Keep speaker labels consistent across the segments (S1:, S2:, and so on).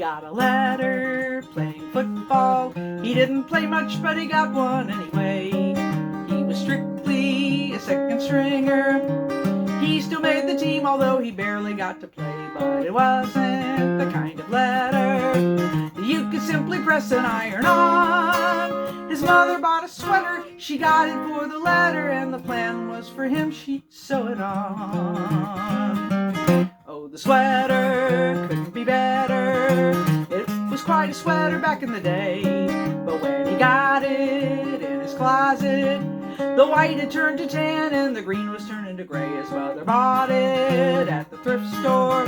S1: got a letter playing football. He didn't play much, but he got one anyway. He was strictly a second stringer. He still made the team, although he barely got to play. But it wasn't the kind of letter that you could simply press an iron on. His mother bought a sweater, she got it for the letter, and the plan was for him she'd sew it on. Oh, the sweater couldn't be better. It was quite a sweater back in the day. But when he got it in his closet, the white had turned to tan and the green was turning to gray. His mother bought it at the thrift store.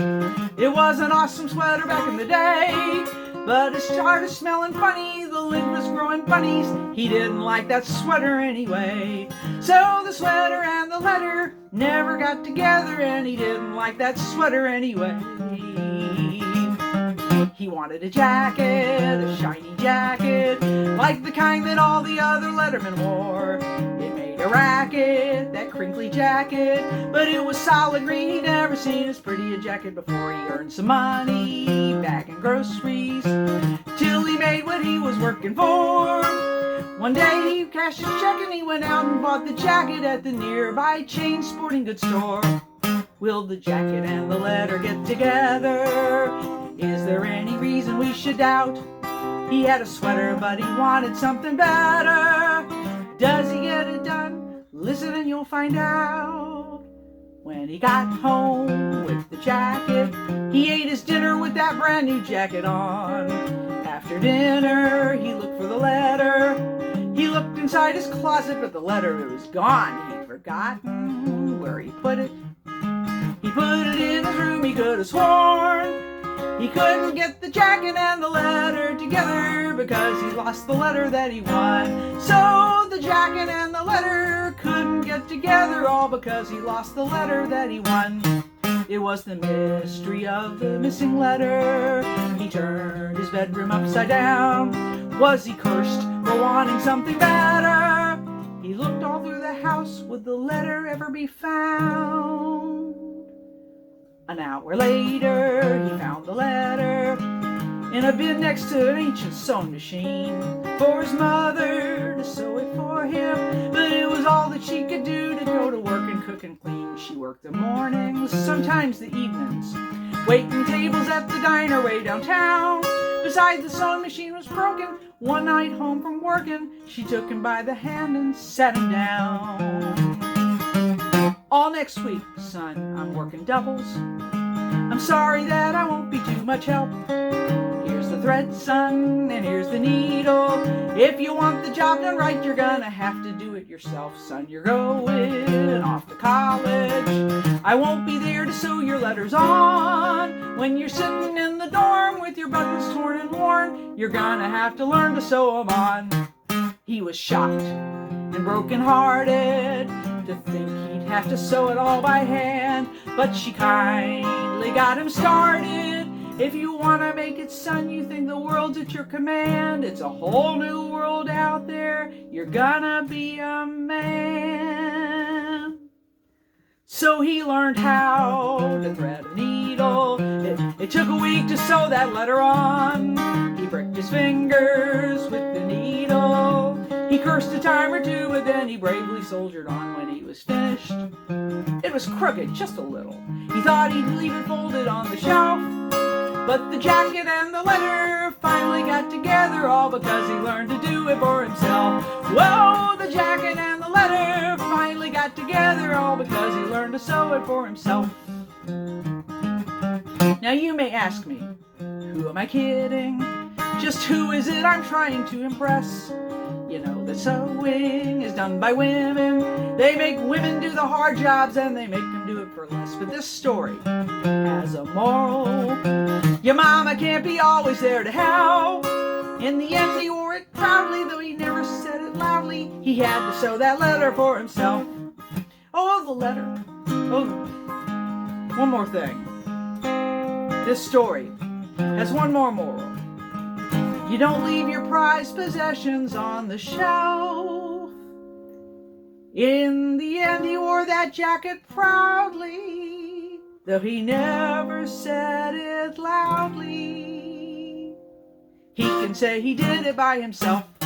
S1: It was an awesome sweater back in the day, but it started smelling funny. The lint was growing bunnies. He didn't like that sweater anyway. So the sweater and the letter never got together, and he didn't like that sweater anyway. He wanted a jacket, a shiny jacket, like the kind that all the other lettermen wore. It made a racket, that crinkly jacket, but it was solid green. He'd never seen as pretty a jacket before. He earned some money back in groceries till he made what he was working for. One day he cashed his check and he went out and bought the jacket at the nearby chain sporting goods store. Will the jacket and the letter get together? Is there any reason we should doubt? He had a sweater, but he wanted something better. Does he get it done? Listen and you'll find out. When he got home with the jacket, he ate his dinner with that brand new jacket on. After dinner, he looked for the letter. He looked inside his closet, but the letter was gone. He'd forgotten where he put it. He put it in his room. He could have sworn he couldn't get the jacket and the letter together because he lost the letter that he won. So the jacket and the letter couldn't get together, all because he lost the letter that he won. It was the mystery of the missing letter. He turned his bedroom upside down. Was he cursed for wanting something better? He looked all through the house. Would the letter ever be found? An hour later, he found the letter in a bin next to an ancient sewing machine for his mother to sew it for him. But it was all that she could do to go to work and cook and clean. She worked the mornings, sometimes the evenings, waiting tables at the diner way downtown. Besides, the sewing machine was broken. One night home from working, she took him by the hand and sat him down. All next week, son, I'm working doubles. I'm sorry that I won't be too much help. Here's the thread, son, and here's the needle. If you want the job done right, you're gonna have to do it yourself, son. You're going off to college. I won't be there to sew your letters on. When you're sitting in the dorm with your buttons torn and worn, you're gonna have to learn to sew them on. He was shocked and broken-hearted to think he'd have to sew it all by hand, but she kindly got him started. If you want to make it, son, you think the world's at your command. It's a whole new world out there. You're gonna be a man. So he learned how to thread a needle. It took a week to sew that letter on. He pricked his fingers with the needle. He cursed a time or two, but then he bravely soldiered on. When he was finished, it was crooked just a little. He thought he'd leave it folded on the shelf, but the jacket and the letter finally got together, all because he learned to do it for himself. Whoa, the jacket and the letter finally got together, all because he learned to sew it for himself. Now you may ask me, who am I kidding? Just who is it I'm trying to impress? You know that sewing is done by women. They make women do the hard jobs and they make them do it for less. But this story has a moral. Your mama can't be always there to help. In the end he wore it proudly, though he never said it loudly. He had to sew that letter for himself. Oh, the letter. Oh, one more thing. This story has one more moral. You don't leave your prized possessions on the shelf. In the end, he wore that jacket proudly, though he never said it loudly. he can say he did it by himself.